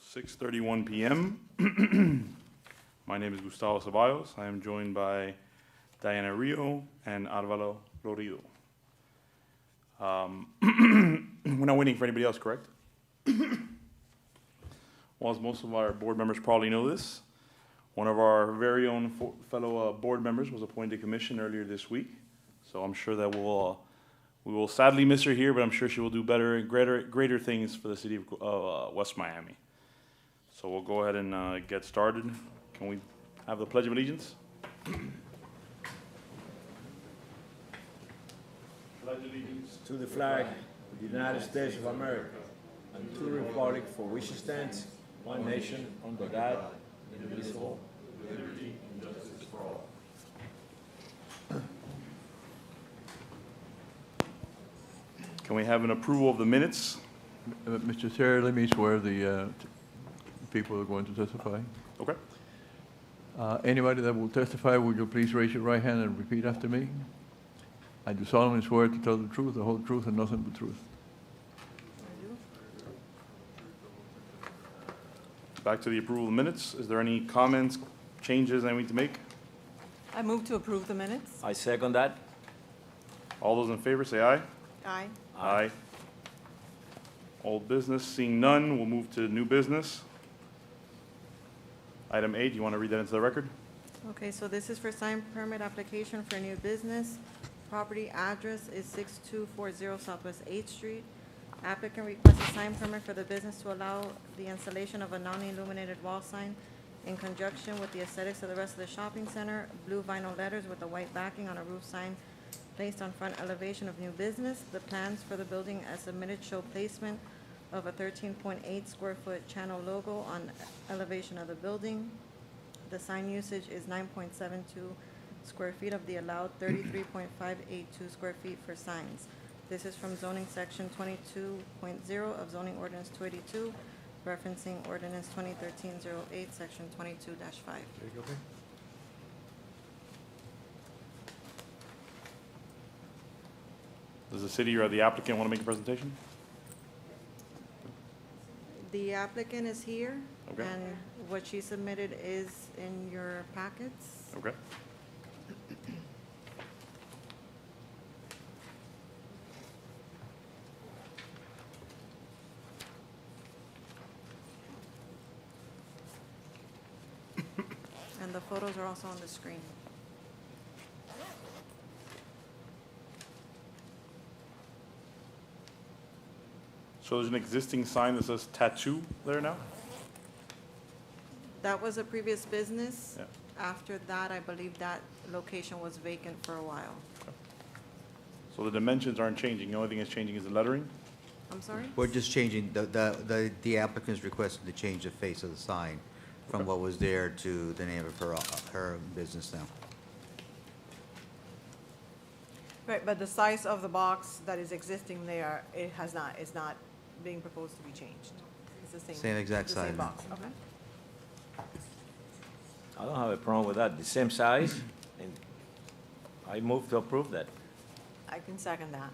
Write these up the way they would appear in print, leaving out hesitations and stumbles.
6:31 p.m. My name is Gustavo Ceballos. I am joined by Diana Rio and Arvalo Lorido. We're not waiting for anybody else, correct? Well, as most of our board members probably know this, one of our very own fellow board members was appointed to commission earlier this week. So I'm sure that we will sadly miss her here, but I'm sure she will do better and greater things for the city of West Miami. So we'll go ahead and get started. Can we have the Pledge of Allegiance? Pledge allegiance to the flag of the United States of America and to the republic for which it stands, one nation, under God, indivisible, with liberty and justice for all. Can we have an approval of the minutes? Mr. Chair, let me swear the people who are going to testify. Okay. Anybody that will testify, would you please raise your right hand and repeat after me? I do solemnly swear to tell the truth, the whole truth, and nothing but truth. Back to the approval of the minutes. Is there any comments, changes I need to make? I move to approve the minutes. I second that. All those in favor say aye. Aye. Aye. Old business, seeing none, we'll move to new business. Item 8, you want to read that into the record? Okay, so this is for sign permit application for new business. Property address is 6240 Southwest 8th Street. Applicant requests a sign permit for the business to allow the installation of a non-illuminated wall sign in conjunction with the aesthetics of the rest of the shopping center. Blue vinyl letters with a white backing on a roof sign placed on front elevation of new business. The plans for the building as submitted show placement of a 13.8 square foot channel logo on elevation of the building. The sign usage is 9.72 square feet of the allowed 33.582 square feet for signs. This is from zoning section 22.0 of zoning ordinance 282, referencing ordinance 2013-08, section 22-5. Does the city or the applicant want to make a presentation? The applicant is here, Okay. and what she submitted is in your packets. Okay. And the photos are also on the screen. So there's an existing sign that says tattoo there now? That was a previous business. Yeah. After that, I believe that location was vacant for a while. So the dimensions aren't changing. The only thing that's changing is the lettering? I'm sorry? We're just changing, the applicant's requested to change the face of the sign from what was there to the name of her business now. Right, but the size of the box that is existing there, it's not being proposed to be changed. It's the same. Same exact the same size. box, okay. I don't have a problem with that. The same size, and I move to approve that. I can second that.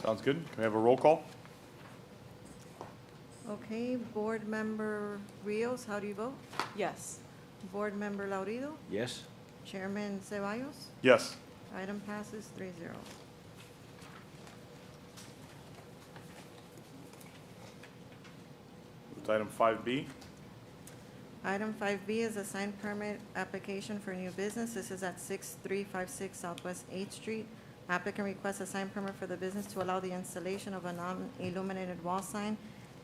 Sounds good. Can we have a roll call? Okay, Board Member Rios, how do you vote? Yes. Board Member Laurido? Yes? Chairman Ceballos? Yes. Item passes 3-0. It's item 5B. Item 5B is a sign permit application for new business. This is at 6356 Southwest 8th Street. Applicant requests a sign permit for the business to allow the installation of a non-illuminated wall sign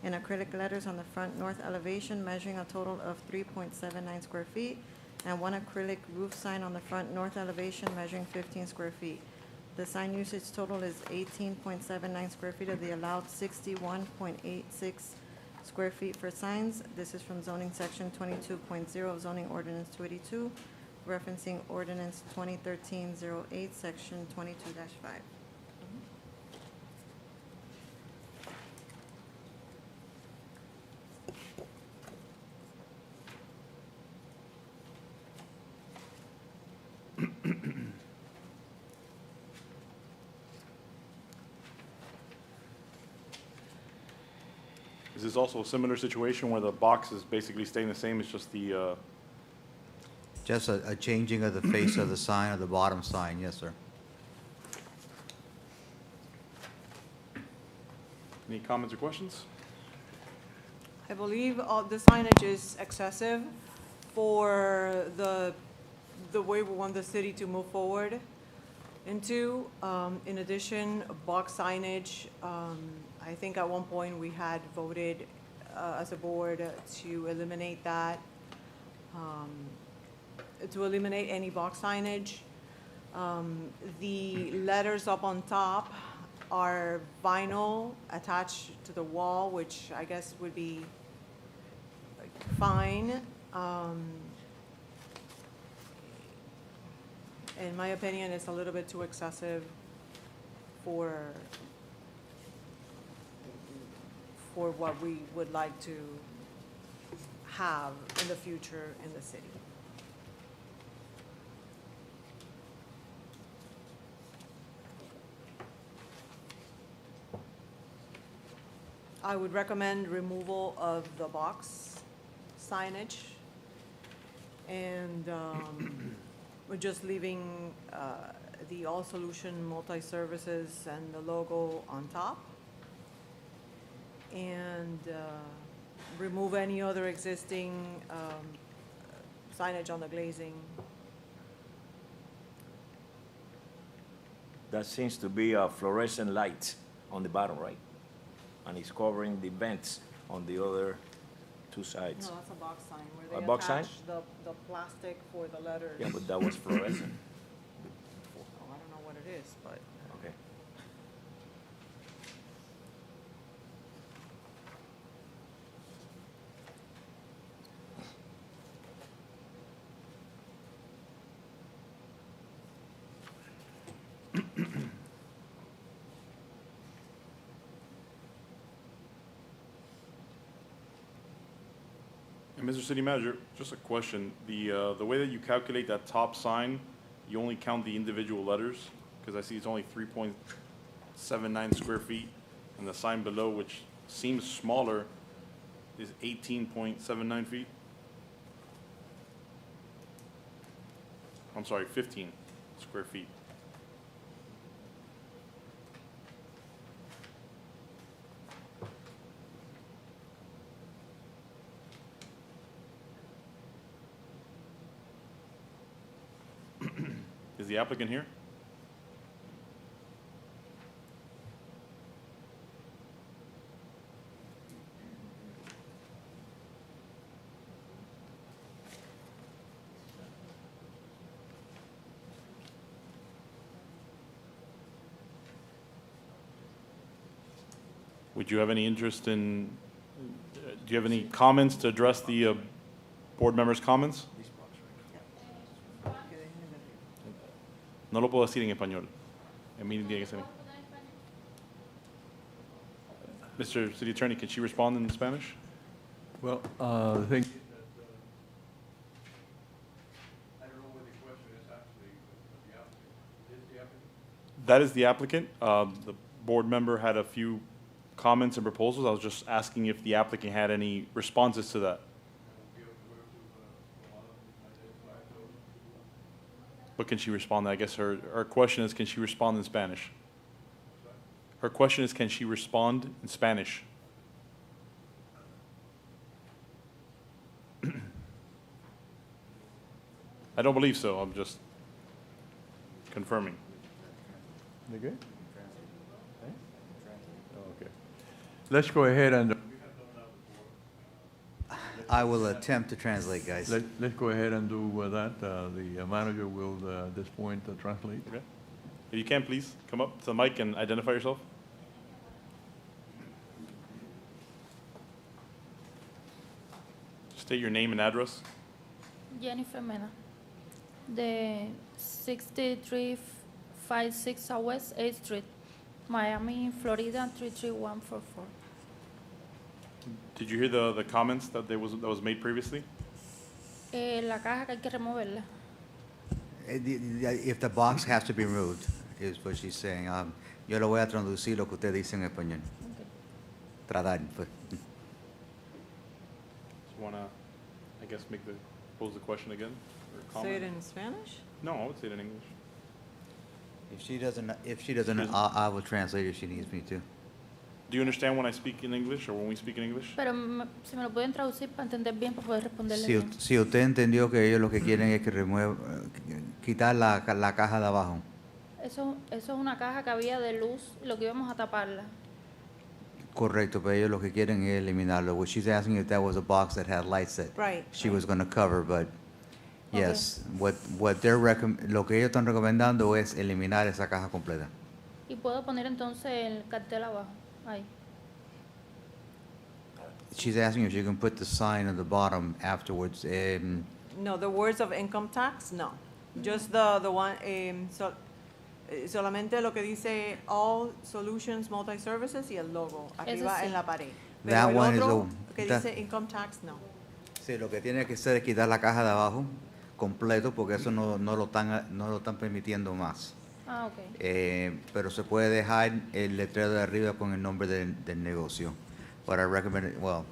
in acrylic letters on the front north elevation measuring a total of 3.79 square feet, and one acrylic roof sign on the front north elevation measuring 15 square feet. The sign usage total is 18.79 square feet of the allowed 61.86 square feet for signs. This is from zoning section 22.0 of zoning ordinance 282, referencing ordinance 2013-08, section 22-5. Is Is this also a similar situation where the box is basically staying the same, it's just the, Just a changing of the face of the sign, of the bottom sign, yes, sir. any comments or questions? I believe the signage is excessive for the way we want the city to move forward into. In addition, box signage, I think at one point we had voted as a board to eliminate that, to eliminate any box signage. The letters up on top are vinyl attached to the wall, which I guess would be fine. In my opinion, it's a little bit too excessive for what we would like to have in the future in the city. I would recommend removal of the box signage and we're just leaving the All Solution Multi-Services and the logo on top. And remove any other existing signage on the glazing. That seems to be a fluorescent light on the bottom, right? And it's covering the vents on the other two sides. No, that's a box sign where A they box sign? attach the plastic for the letters. Yeah, but that was fluorescent. Oh, I don't know what it is, but. Okay. And Mr. City Manager, just a question, the way that you calculate that top sign, you only count the individual letters? Because I see it's only 3.79 square feet, and the sign below, which seems smaller, is 18.79 feet? I'm sorry, 15 square feet. Is the applicant here? Would you have any interest in, do you have any comments to address the board members' comments? No lo puedo decir en español. En mí tiene que ser. Mr. City Attorney, can she respond in Spanish? Well, the thing. I don't know what the question is actually, the applicant. Is the applicant? That is the applicant. The board member had a few comments and proposals. I was just asking if the applicant had any responses to that. But can she respond? I guess her question is, can she respond in Spanish? Her question is, can she respond in Spanish? I don't believe so. I'm just confirming. They good? Okay. Let's go ahead and, I will attempt to translate, guys. let's go ahead and do that. The manager will, at this point, translate. Okay. If you can, please come up to the mic and identify yourself. State your name and address. Jennifer Mena, the 6356 Southwest 8th Street, Miami, Florida 33144. Did you hear the comments that was made previously? La caja que hay que removerla. If the box has to be removed, is what she's saying. Yo lo voy a traducir lo que usted dice en español. Okay. Tratar, pues. guess pose the question again, or Say it comment? in Spanish? No, I would say it in English. If she doesn't, I will translate if she needs me to. Do you understand when I speak in English or when we speak in English? Pero si me lo pueden traducir para entender bien, para poder responderle Si, bien. si usted entendió que ellos lo que quieren es que quitar la caja de abajo. Eso es una caja que había de luz y lo que íbamos a taparla. Correcto, pero ellos lo que quieren es eliminarlo. What she's asking if that was a box that had lights that Right. she was going to cover, but yes, what they're lo que ellos están recomendando es eliminar esa caja completa. Y puedo poner entonces el cartel abajo, ahí. She's asking if you can put the sign at the bottom afterwards. No, the words of income tax, no. Just the one, solamente lo que dice All Solutions Multi-Services y el logo arriba sí. en la pared. That Pero el one is otro the- que that- dice income tax, no. Sí, lo que tiene que hacer es quitar la caja de abajo completo porque eso no lo están permitiendo más. Ah, ok. Pero se puede dejar el letrero de arriba con el nombre del negocio. But I recommend, well,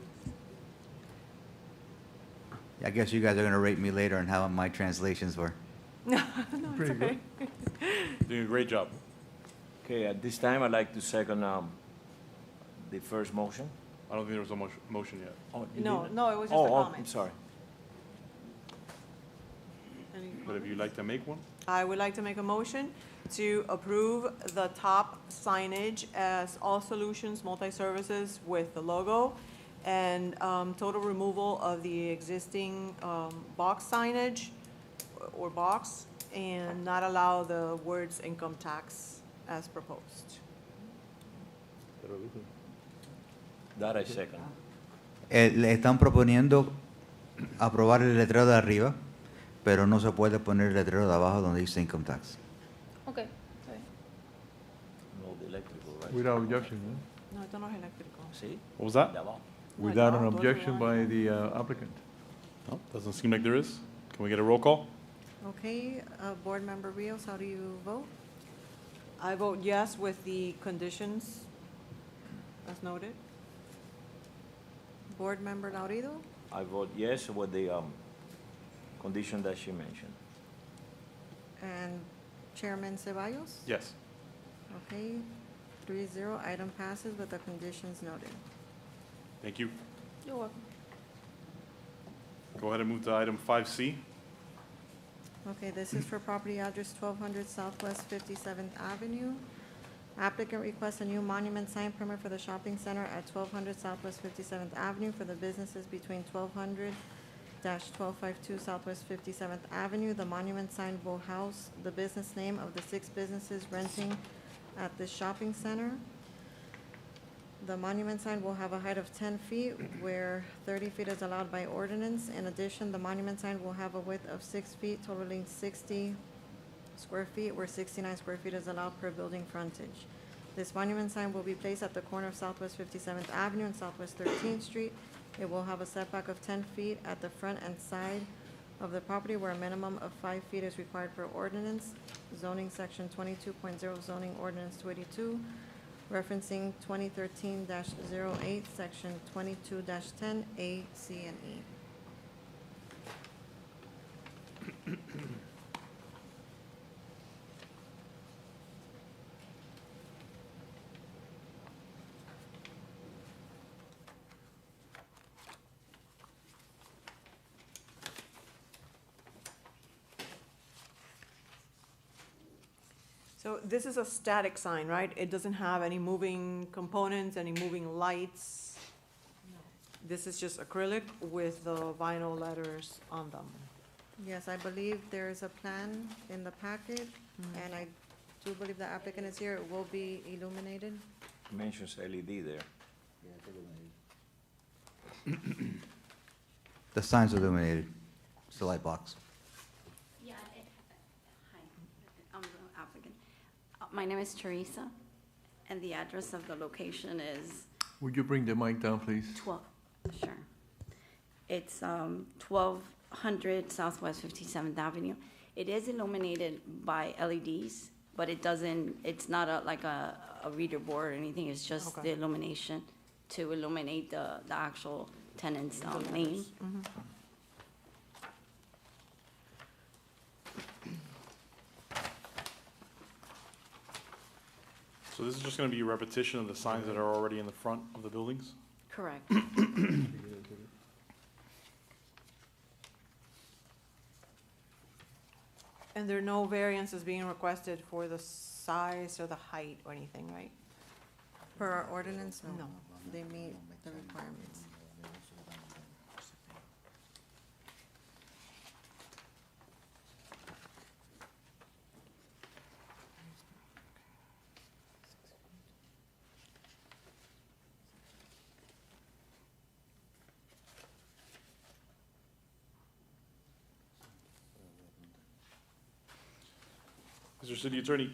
I guess you guys are going to rate me later on how my translations were. Pretty good. Doing a great job. Okay, at this time, I'd like to second the first motion. I don't think there was a motion yet. Oh, you No, didn't? no, it was just a Oh, I'm comment. sorry. Any But if you'd like to make one, I would like to make a motion to approve the top signage as All Solutions Multi-Services with the logo and total removal of the existing box signage or box and not allow the words income tax as proposed. That I second. Le están proponiendo aprobar el letrero de arriba, pero no se puede poner el letrero de abajo donde dice income tax. Ok, está bien. No, the electrical, right? Without objection, No, esto no es eléctrico. See? what was that? De abajo. no? Without an no, those are objection by lines. the applicant. No, doesn't seem like there is. Can we get a roll call? Okay, Board Member Rios, how do you vote? I vote yes with the conditions as noted. Board Member Laurido? I vote yes with the condition that she mentioned. And Chairman Ceballos? Yes. Okay, 3-0, item passes with the conditions noted. Thank you. You're welcome. Go ahead and move to item 5C. Okay, this is for property address 1200 Southwest 57th Avenue. Applicant requests a new monument sign permit for the shopping center at 1200 Southwest 57th Avenue for the businesses between 1200-1252 Southwest 57th Avenue. The monument sign will house the business name of the 6 businesses renting at this shopping center. The monument sign will have a height of 10 feet where 30 feet is allowed by ordinance. In addition, the monument sign will have a width of 6 feet totaling 60 square feet where 69 square feet is allowed per building frontage. This monument sign will be placed at the corner of Southwest 57th Avenue and Southwest 13th Street. It will have a setback of 10 feet at the front and side of the property where a minimum of 5 feet is required per ordinance. Zoning section 22.0 zoning ordinance 282, referencing 2013-08, section 22-10, A, C, and E. So this is a static sign, right? It doesn't have any moving components, any moving lights? This is just acrylic with the vinyl letters on them. Yes, I believe there is a plan in the packet, and I do believe the applicant is here. It will be illuminated. Mentions LED there. The sign's illuminated. It's the light box. Yeah, hi, I'm the applicant. My name is Teresa, and the address of the location is Would you bring the mic down, please? 12, sure. It's 1200 Southwest 57th Avenue. It is illuminated by LEDs, but it doesn't, it's not like a reader board or anything, it's just Okay. the illumination to illuminate the actual tenant's lane. So this is just gonna be a repetition of the signs that are already in the front of the buildings? Correct. And there are no variances being requested for the size or the height or anything, right? Per our ordinance, no. No. They meet the requirements. Mr. City Attorney,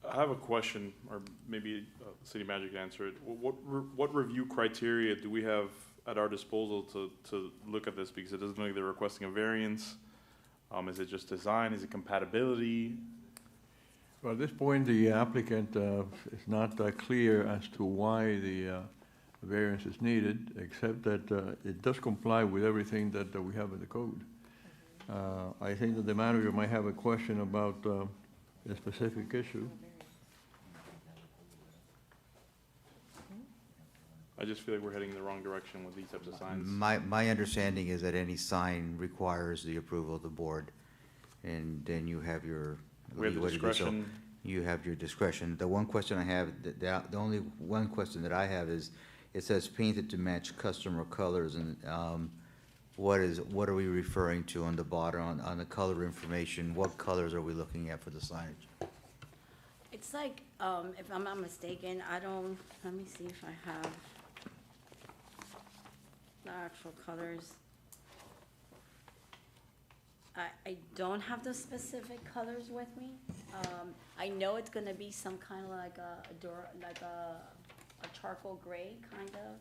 I have a question, or maybe City Manager can answer it. What review criteria do we have at our disposal to look at this? Because it doesn't look like they're requesting a variance. Is it just design? Is it compatibility? Well, at this point, the applicant is not clear as to why the variance is needed, except that it does comply with everything that we have in the code. I think that the manager might have a question about a specific issue. I just feel like we're heading in the wrong direction with these types of signs. My understanding is that any sign requires the approval of the board, and then you have your. We have the what to do. So discretion. You have your discretion. The one question I have, the only one question that I have is, it says painted to match customer colors, and what are we referring to on the bottom, on the color information? What colors are we looking at for the signage? It's like, if I'm not mistaken, let me see if I have the actual colors. I don't have the specific colors with me. I know it's gonna be some kind of like a charcoal gray, kind of,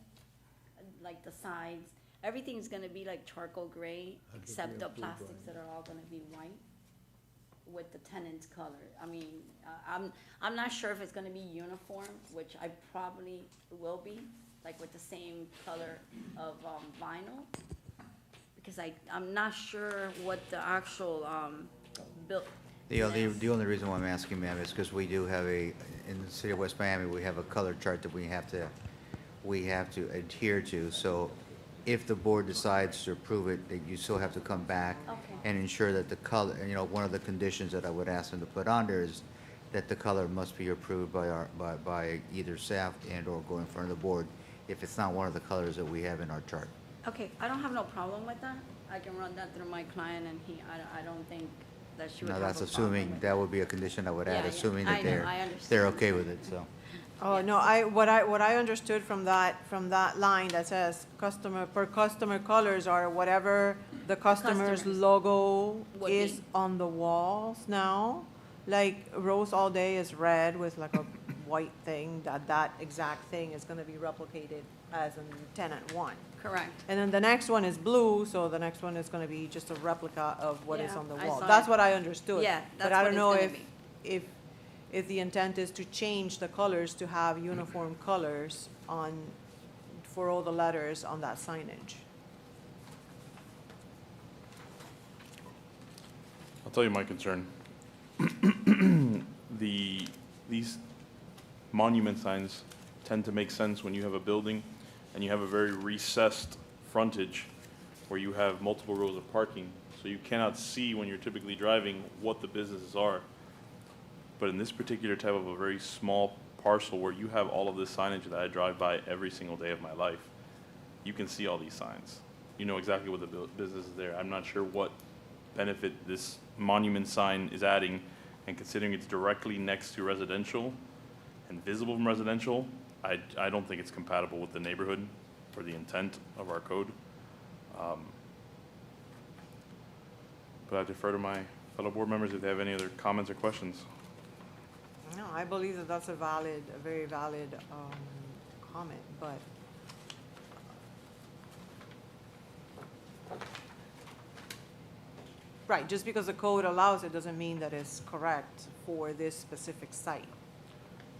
like the sides. Everything's gonna be like charcoal gray, except the plastics that are all gonna be white with the tenant's color. I mean, I'm not sure if it's gonna be uniform, which I probably will be, like with the same color of vinyl. Because I'm not sure what the actual build. The only reason why I'm asking, ma'am, is because we do have in the city of West Miami, we have a color chart that we have to adhere to. So if the board decides to approve it, that you still have to come back Okay. and ensure that the color, one of the conditions that I would ask them to put on there is that the color must be approved by either staff and or go in front of the board if it's not one of the colors that we have in our chart. Okay, I don't have no problem with that. I can run that through my client, and I don't think that she would Now, have a that's problem assuming, with that would be a condition I would add, Yeah, yeah. assuming I that know, I understand. they're okay with it, so. Oh, no, what I understood from that line that says per customer colors are whatever the customer's Customers. logo Would is be. on the walls now. Like Rose All Day is red with like a white thing, that exact thing is gonna be replicated as in tenant one. Correct. And then the next one is blue, so the next one is gonna be just a replica of what is Yeah, on the I wall. saw That's it. what I understood. Yeah, But that's I what don't it's know gonna be. if the intent is to change the colors to have uniform colors for all the letters on that signage. I'll tell you my concern. These monument signs tend to make sense when you have a building and you have a very recessed frontage where you have multiple rows of parking, so you cannot see when you're typically driving what the businesses are. But in this particular type of a very small parcel where you have all of this signage that I drive by every single day of my life, you can see all these signs. You know exactly what the business is there. I'm not sure what benefit this monument sign is adding, and considering it's directly next to residential and visible from residential, I don't think it's compatible with the neighborhood or the intent of our code. But I defer to my fellow board members if they have any other comments or questions. No, I believe that that's a very valid comment, but right, just because the code allows it doesn't mean that it's correct for this specific site.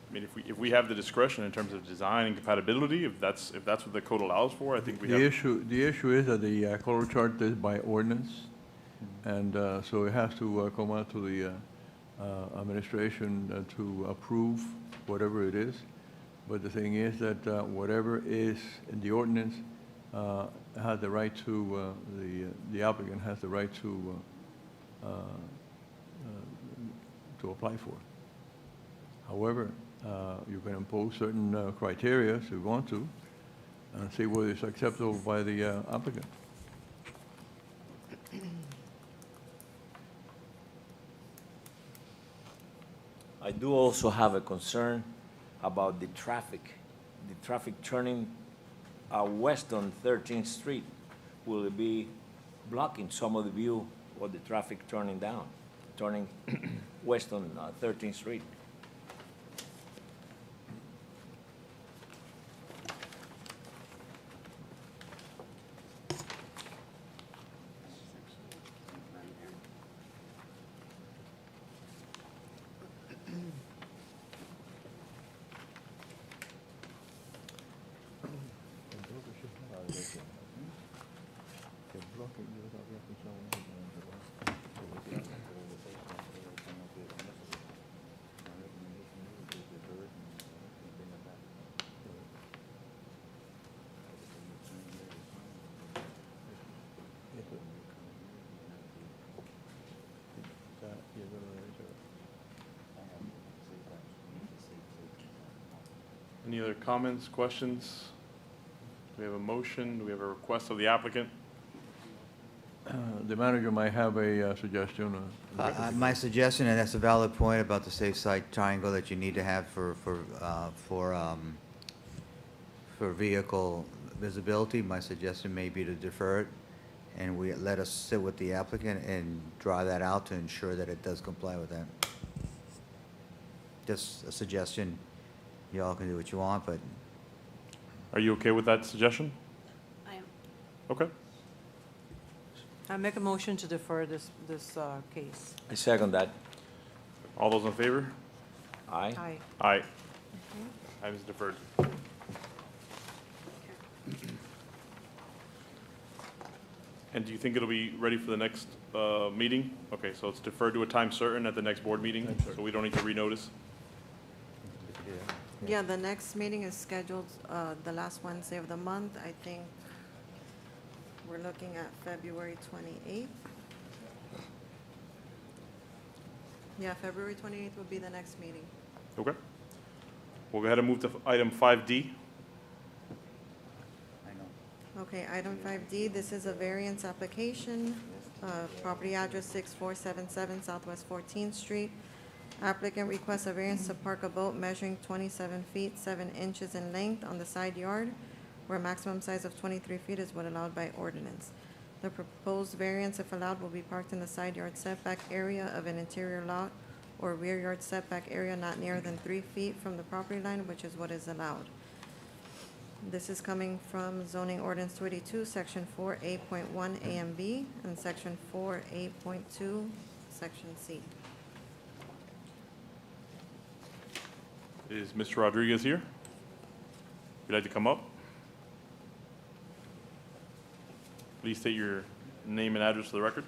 I mean, if we have the discretion in terms of design and compatibility, if that's what the code allows for, I think we have. The issue is that the color chart is by ordinance, and so it has to come out to administration to approve whatever it is. But the thing is that whatever is in the ordinance has the right to, the applicant has the right to apply for. However, you can impose certain criteria if you want to, and see whether it's acceptable by the applicant. I do also have a concern about the traffic turning west on 13th Street. Will it be blocking some of the view of the traffic turning west on 13th Street? Any other comments, questions? Do we have a motion? Do we have a request of the applicant? The manager might have a suggestion. My suggestion, and that's a valid point about the safe side triangle that you need to have for vehicle visibility, my suggestion may be to defer it, and we let us sit with the applicant and draw that out to ensure that it does comply with that. Just a suggestion. Y'all can do what you want, but Are you okay with that suggestion? I am. Okay. I make a motion to defer this case. I second that. All those in favor? Aye. Aye. Aye. Item is deferred. And do you think it'll be ready for the next meeting? Okay, so it's deferred to a time certain at the next board meeting, so we don't need to renotice? Yeah, the next meeting is scheduled the last Wednesday of the month. I think we're looking at February 28th. Yeah, February 28th will be the next meeting. Okay. We'll go ahead and move to item 5D. Okay, item 5D, this is a variance application, property address 6477 Southwest 14th Street. Applicant requests a variance to park a boat measuring 27 feet, 7 inches in length on the side yard, where a maximum size of 23 feet is what allowed by ordinance. The proposed variance, if allowed, will be parked in the side yard setback area of an interior lot or rear yard setback area not nearer than 3 feet from the property line, which is what is allowed. This is coming from zoning ordinance 282, section 4A.1 A and B, and section 4A.2, section C. Is Mr. Rodriguez here? Would you like to come up? Please state your name and address for the record.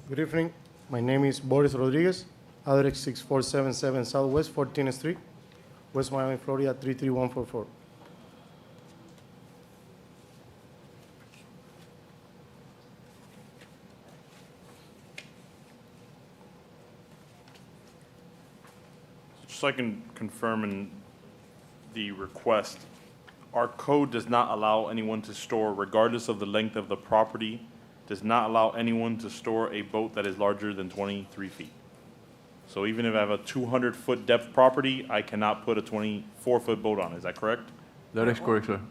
Good evening. My name is Boris Rodriguez, address 6477 Southwest 14th Street, West Miami, Florida 33144. Just so I can confirm in the request, our code does not allow anyone to store, regardless of the length of the property, does not allow anyone to store a boat that is larger than 23 feet. So even if I have a 200-foot depth property, I cannot put a 24-foot boat on. Is that correct? That is correct, sir.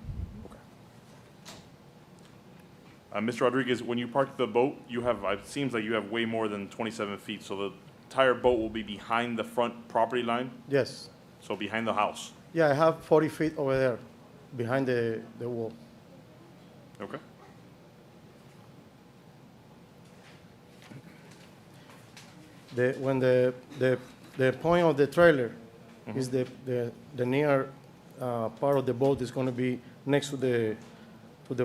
Mr. Rodriguez, when you park the boat, you have, it seems like you have way more than 27 feet. So the entire boat will be behind the front property line, Yes. so behind the house. Yeah, I have 40 feet over there behind the wall. Okay. When the point of the trailer is the near part of the boat is going to be next to the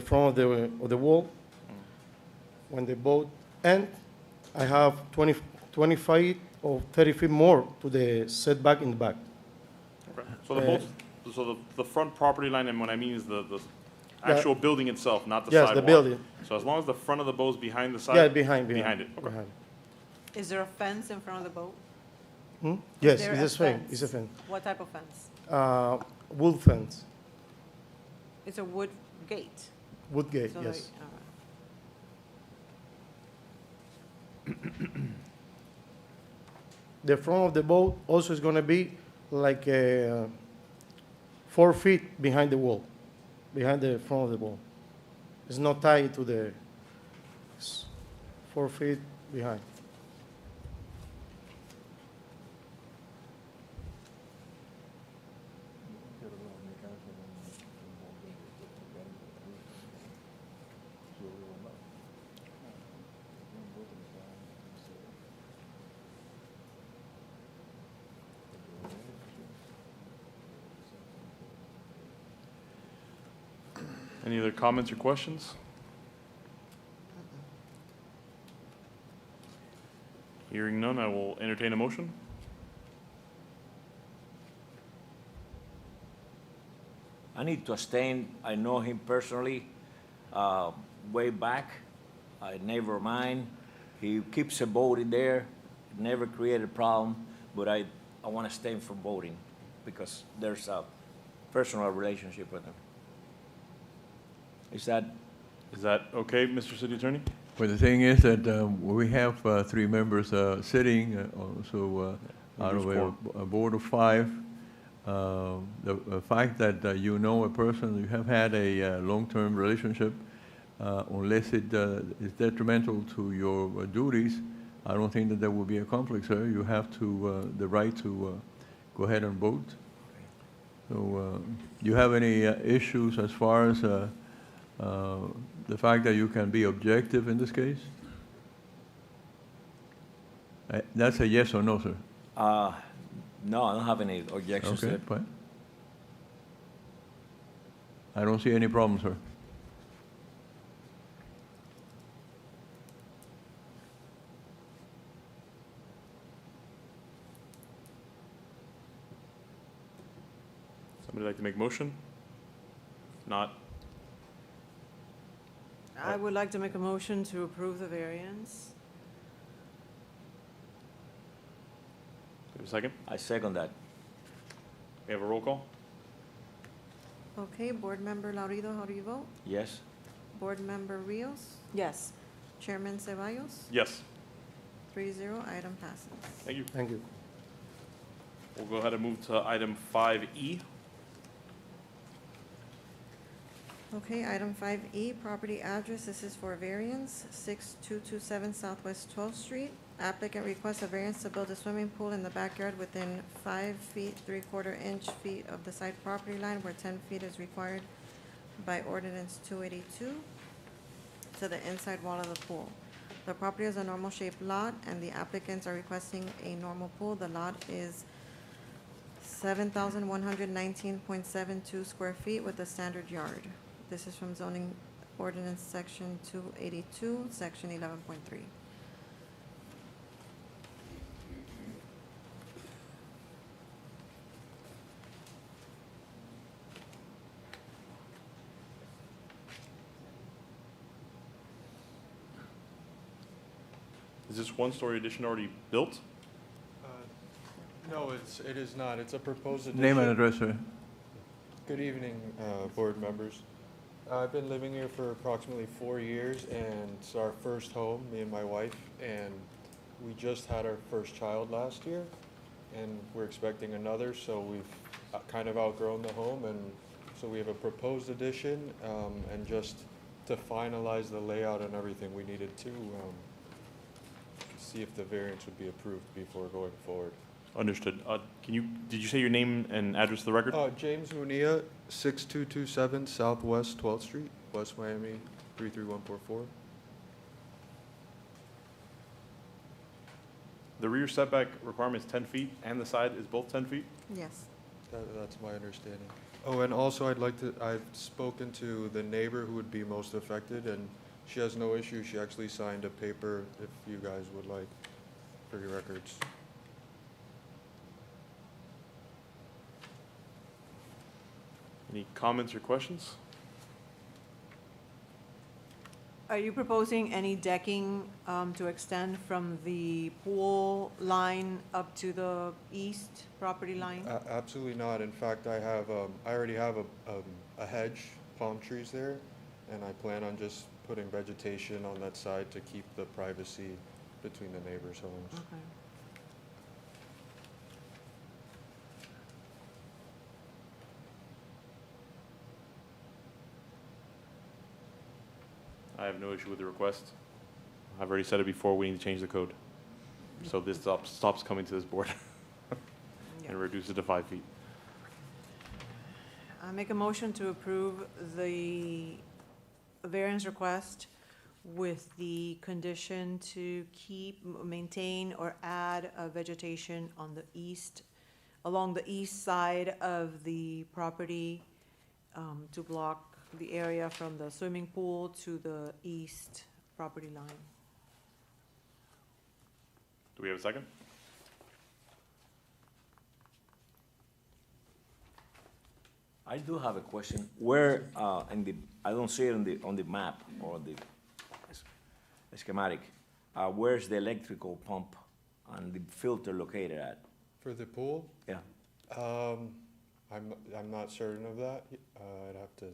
front of the wall. When the boat ends, I have 20 feet or 30 feet more to the setback in the back. Okay. So the boats, so the front property line, and what I mean is the actual building itself, not the Yes, sidewalk. the building. So as long as the front of the boat's behind the side? Yeah, behind. Behind it, okay. behind. Is there a fence in front of the boat? Yes, there it's a a fence, fence? it's a fence. What type of fence? Wood fence, It's a wood gate. wood gate, So yes. all right. The front of the boat also is gonna be like 4 feet behind the wall, behind the front of the boat. It's not tied to the, it's 4 feet behind. Any other comments or questions? Hearing none, I will entertain a motion. I need to abstain. I know him personally, way back, a neighbor of mine. He keeps a boat in there, never created a problem, but I want to abstain from voting because there's a personal relationship with him. Is that, Is that okay, Mr. City Attorney? But the thing is that we have 3 members sitting, so out of a board of 5. The fact that you know a person, you have had a long-term relationship, unless it is detrimental to your duties, I don't think that there will be a conflict, sir. You have to the right to go ahead and vote. So, do you have any issues as far as the fact that you can be objective in this case? That's a yes or no, sir. no, I don't have any objections to Okay, it. fine. I don't see any problem, sir. Somebody like to make motion? Not, I would like to make a motion to approve the variance. give a second. I second that. We have a roll call? Okay, Board Member Laurido, how do you vote? Yes? Board Member Rios? Yes. Chairman Ceballos? Yes. 3-0, item passes. Thank you. Thank you. We'll go ahead and move to item 5E. Okay, item 5E, property address, this is for variance, 6227 Southwest 12th Street. Applicant requests a variance to build a swimming pool in the backyard within 5 feet, 3/4 inch feet of the side property line, where 10 feet is required by ordinance 282 to the inside wall of the pool. The property is a normal shaped lot, and the applicants are requesting a normal pool. The lot is 7,119.72 square feet with a standard yard. This is from zoning ordinance section 282, section 11.3. Is this one-story addition already built? No, it is not. It's a proposed addition. Name and address, sir. Good evening, board members. I've been living here for approximately 4 years, and it's our first home, me and my wife, and we just had our first child last year, and we're expecting another, so we've kind of outgrown the home, and so we have a proposed addition, and just to finalize the layout and everything, we needed to see if the variance would be approved before going forward. Understood. Did you say your name and address to the record? James Munilla, 6227 Southwest 12th Street, West Miami, 33144. The rear setback requirement is 10 feet, and the side is both 10 feet? Yes. That's my understanding. Oh, and also I've spoken to the neighbor who would be most affected, and she has no issue. She actually signed a paper, if you guys would like, for your records. Any comments or questions? Are you proposing any decking to extend from the pool line up to the east property line? Absolutely not. In fact, I already have a hedge, palm trees there, and I plan on just putting vegetation on that side to keep the privacy between the neighbors' homes. Okay. I have no issue with the request. I've already said it before, we need to change the code. So this stops coming to this board Yeah. and reduces it to 5 feet. I make a motion to approve the variance request with the condition to maintain or add vegetation on the east, along the east side of the property, to block the area from the swimming pool to the east property line. Do we have a second? I do have a question. Where, I don't see it on the map or the schematic, where's the electrical pump and the filter located at? For the pool, Yeah. I'm not certain of that. I'd have to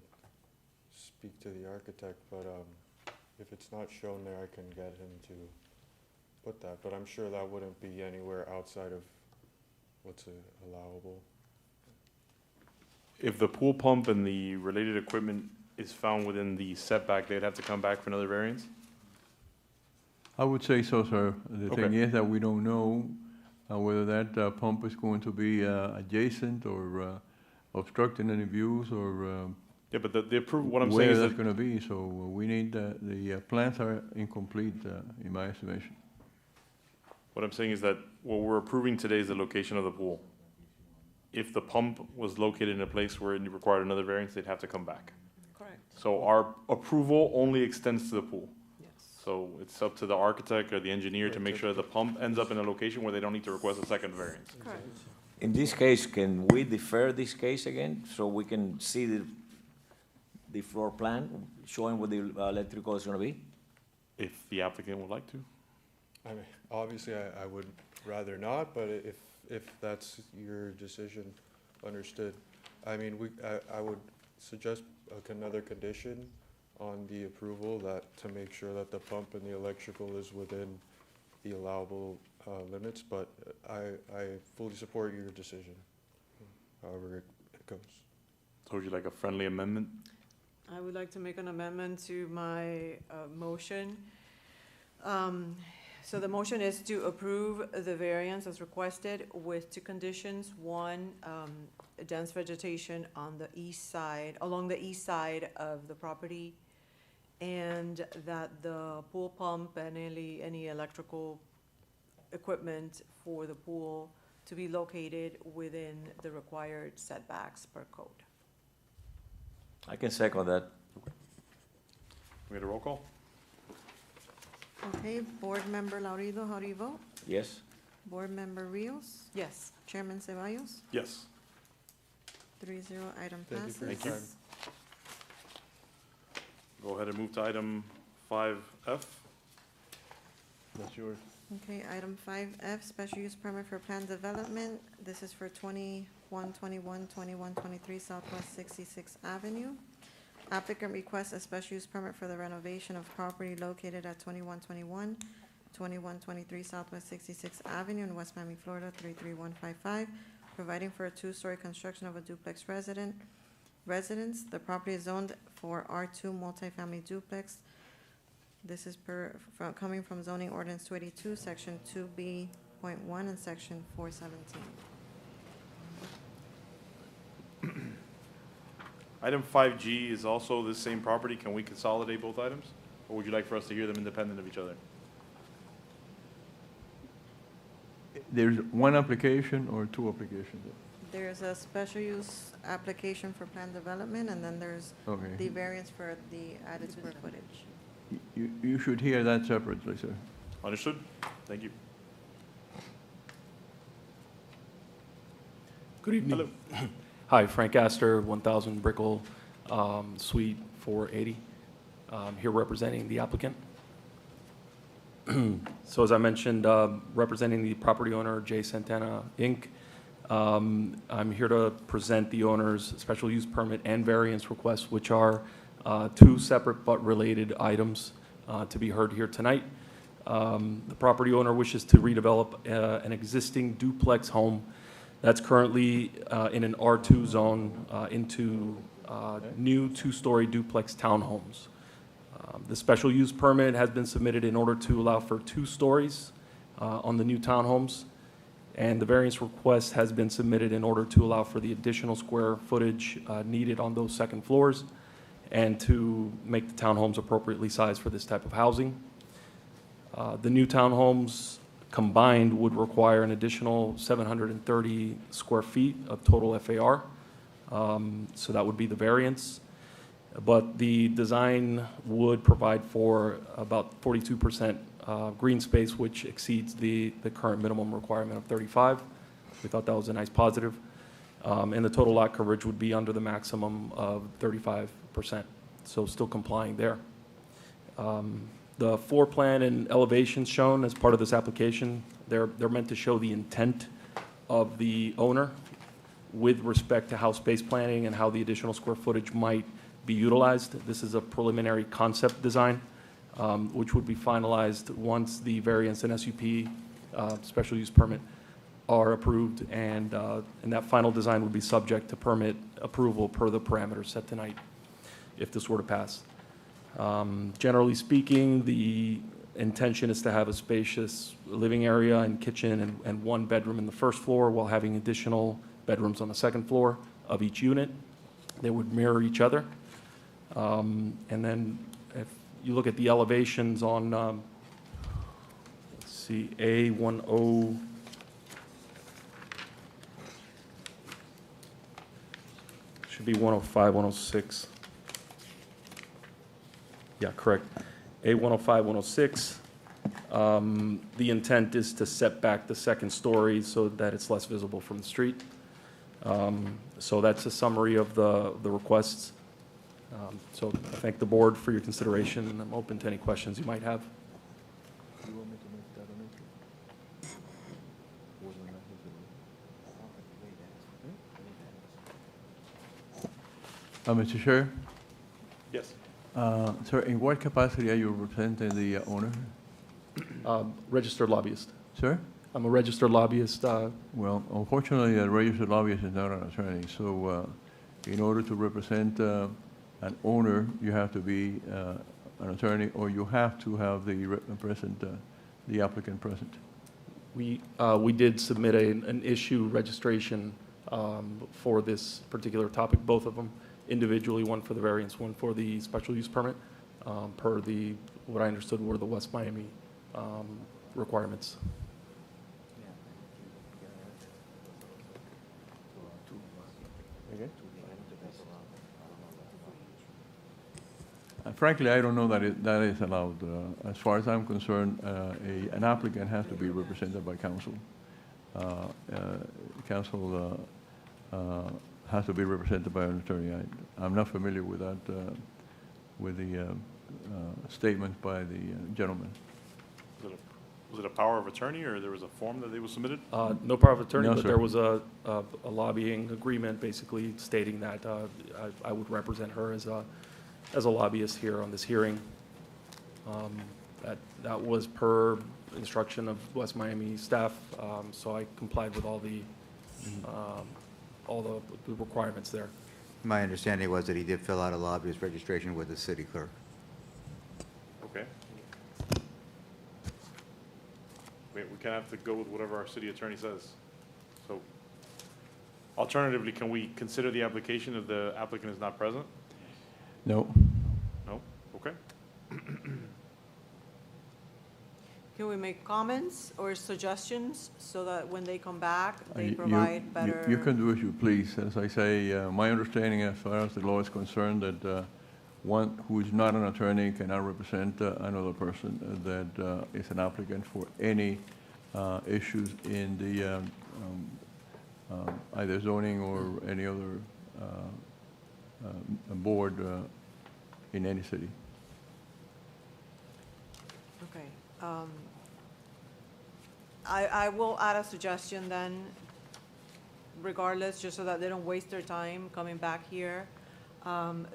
speak to the architect, but if it's not shown there, I can get him to put that. But I'm sure that wouldn't be anywhere outside of what's allowable. If the pool pump and the related equipment is found within the setback, they'd have to come back for another variance? I would say so, sir. The thing Okay. is that we don't know whether that pump is going to be adjacent or obstructing any views or Yeah, but the approval, what I'm saying where is that's that going to be. So we need, the plans are incomplete in my estimation. what I'm saying is that what we're approving today is the location of the pool. If the pump was located in a place where it required another variance, they'd have to come back. Correct. So our approval only extends to the pool. Yes. So it's up to the architect or the engineer to make sure the pump ends up in a location where they don't need to request a second variance. Correct. In this case, can we defer this case again so we can see the floor plan showing what the electrical is gonna be? If the applicant would like to. I mean, obviously, I would rather not, but if that's your decision, understood. I mean, I would suggest another condition on the approval that, to make sure that the pump and the electrical is within the allowable limits, but I fully support your decision, however it goes. So would you like a friendly amendment? I would like to make an amendment to my motion. So the motion is to approve the variance as requested with two conditions. One, dense vegetation on the east side, along the east side of the property, and that the pool pump and any electrical equipment for the pool to be located within the required setbacks per code. I can second that. We get a roll call? Okay, Board Member Laurido, how do you vote? Yes? Board Member Rios? Yes. Chairman Ceballos? Yes. 3-0, item Thank you for your passes. time. Go ahead and move to item 5F. That's yours. Okay, item 5F, special use permit for planned development. This is for 2121, 2123 Southwest 66th Avenue. Applicant requests a special use permit for the renovation of property located at 2121, 2123 Southwest 66th Avenue in West Miami, Florida, 33155, providing for a two-story construction of a duplex residence. The property is zoned for R2 multifamily duplex. This is coming from zoning ordinance 282, section 2B.1 and section 417. Item 5G is also the same property. Can we consolidate both items? Or would you like for us to hear them independent of each other? There's one application or two applications? There's a special use application for planned development, and then there's the Okay. variance for the added square footage. You should hear that separately, sir. Understood? Thank you. Good evening. Hello. Hi, Frank Astor, 1000 Brickell, Suite 480. Here representing the applicant. So as I mentioned, representing the property owner, J. Santana, Inc., I'm here to present the owner's special use permit and variance requests, which are two separate but related items to be heard here tonight. The property owner wishes to redevelop an existing duplex home that's currently in an R2 zone into new two-story duplex townhomes. The special use permit has been submitted in order to allow for 2 stories on the new townhomes, and the variance request has been submitted in order to allow for the additional square footage needed on those second floors and to make the townhomes appropriately sized for this type of housing. The new townhomes combined would require an additional 730 square feet of total FAR. So that would be the variance. But the design would provide for about 42% green space, which exceeds the current minimum requirement of 35. We thought that was a nice positive. And the total lot coverage would be under the maximum of 35%, so still complying there. The floor plan and elevations shown as part of this application, they're meant to show the intent of the owner with respect to how space planning and how the additional square footage might be utilized. This is a preliminary concept design, which would be finalized once the variance and SUP, special use permit, are approved, and that final design would be subject to permit approval per the parameters set tonight, if this were to pass. Generally speaking, the intention is to have a spacious living area and kitchen and 1 bedroom in the first floor while having additional bedrooms on the second floor of each unit. They would mirror each other. And then if you look at the elevations on, let's see, A10, should be 105, 106. Yeah, correct. A105, 106. The intent is to set back the second story so that it's less visible from the street. So that's a summary of the requests. So I thank the board for your consideration, and I'm open to any questions you might have. Mr. Chair? Yes. Sir, in what capacity are you representing the owner? Registered lobbyist. Sir? I'm a registered lobbyist. Well, unfortunately, a registered lobbyist is not an attorney, so in order to represent an owner, you have to be an attorney, or you have to have the applicant present. We did submit an issue registration for this particular topic, both of them individually, one for the variance, one for the special use permit, per what I understood were the West Miami requirements. Frankly, I don't know that that is allowed. As far as I'm concerned, an applicant has to be represented by counsel. Counsel has to be represented by an attorney. I'm not familiar with that, with the statement by the gentleman. Was it a power of attorney, or there was a form that they was submitted? No power of attorney, No, but sir. there was a lobbying agreement basically stating that I would represent her as a lobbyist here on this hearing. That was per instruction of West Miami staff, so I complied with all the requirements there. My understanding was that he did fill out a lobbyist registration with the city clerk. Okay. We kind of have to go with whatever our city attorney says. So alternatively, can we consider the application if the applicant is not present? No. No? Okay. Can we make comments or suggestions so that when they come back, they You- provide better? You can do as you please. As I say, my understanding as far as the law is concerned, that one who is not an attorney cannot represent another person that is an applicant for any issues in the either zoning or any other board in any city. Okay. I will add a suggestion then, regardless, just so that they don't waste their time coming back here.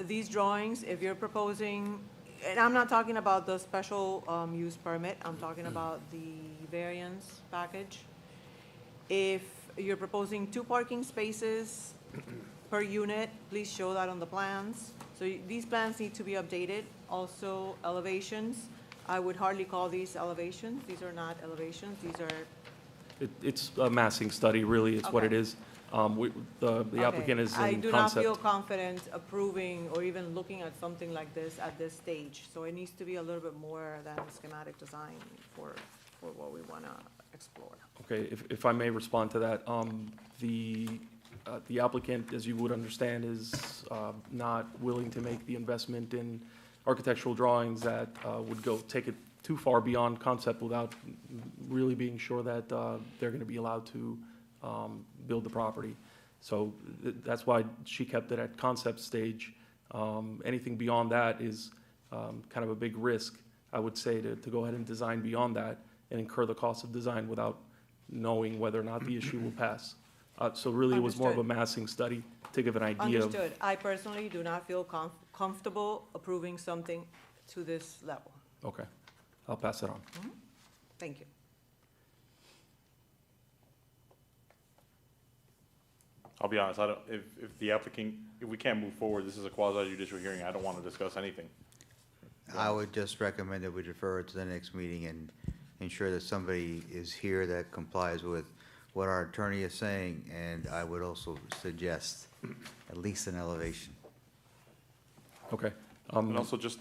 These drawings, if you're proposing, and I'm not talking about the special use permit, I'm talking about the variance package. If you're proposing 2 parking spaces per unit, please show that on the plans. So these plans need to be updated. Also, elevations, I would hardly call these elevations. These are not elevations, these are. It's a massing study, really, it's what it Okay. is. The applicant is I in do not feel concept. confident approving or even looking at something like this at this stage. So it needs to be a little bit more than schematic design for what we want to explore. Okay, if I may respond to that, the applicant, as you would understand, is not willing to make the investment in architectural drawings that would take it too far beyond concept without really being sure that they're going to be allowed to build the property. So that's why she kept it at concept stage. Anything beyond that is kind of a big risk, I would say, to go ahead and design beyond that and incur the cost of design without knowing whether or not the issue will pass. So really, it was more of a Understood. massing study to give an idea of. Understood. I personally do not feel comfortable approving something to this level. Okay, I'll pass it on. Thank you. I'll be honest, if the applicant, if we can't move forward, this is a quasi judicial hearing, I don't want to discuss anything. I would just recommend that we defer it to the next meeting and ensure that somebody is here that complies with what our attorney is saying, and I would also suggest at least an elevation. Okay. And also just,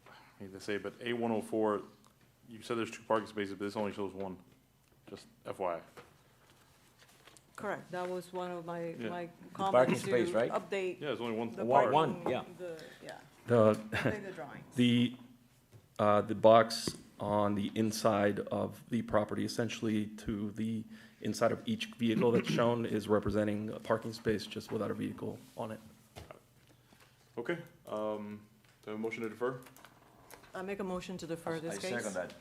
I hate to say, but A104, you said there's 2 parking spaces, but this only shows 1, just FYI. Correct. That was one of my Yeah. comments parking to space, right? update Yeah, there's only 1 the car. One, parking, yeah. update the drawings. The box on the inside of the property, essentially to the inside of each vehicle that's shown, is representing a parking space just without a vehicle on it. Okay, do I have a motion to defer? I make a motion to defer this case. I second that.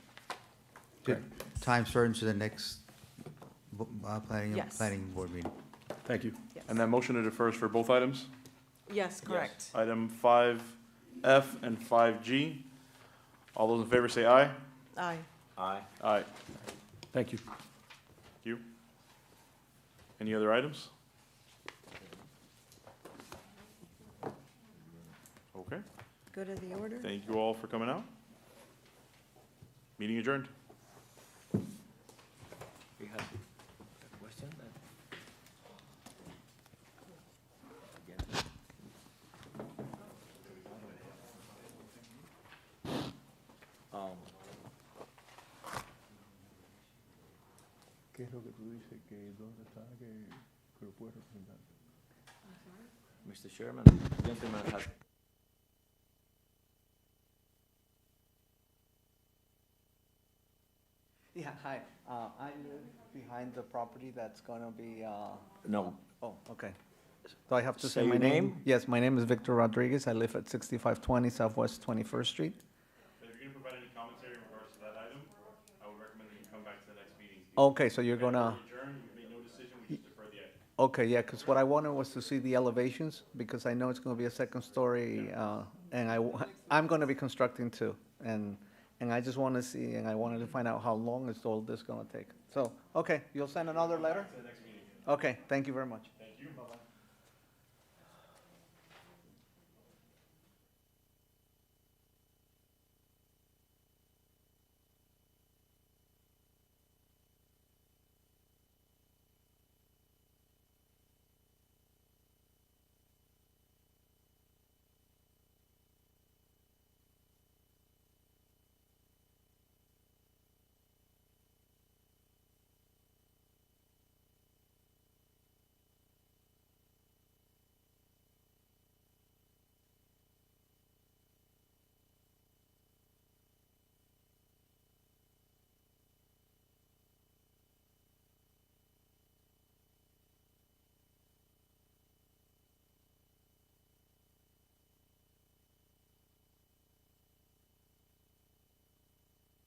Okay. Time certain to the next Yes. planning board meeting. Thank you. Yes. And that motion to defer is for both items? Yes, correct. Item 5F and 5G. All those in favor say aye. Aye. Aye. Aye. Thank you. You? Any other items? Okay, Go to the order. thank you all for coming out. Meeting adjourned. We have a question? ¿Qué es lo que tú dices que dónde está que lo puedes representar? Mr. Chairman, the gentleman has. Yeah, hi. I live behind the property that's gonna be, No, oh, okay. Do I have to Say say my your name? name. Yes, my name is Victor Rodriguez. I live at 6520 Southwest 21st Street. If you're gonna provide any commentary in regards to that item, I would recommend that you come back to the next meeting. Okay, so you're gonna, Adjourn, you made no decision, we just defer the item. okay, yeah, because what I wanted was to see the elevations, because I know it's gonna be a second story, and I'm gonna be constructing too. And I just want to see, and I wanted to find out how long is all this gonna take. So, okay, you'll send another letter? Okay, thank you very much.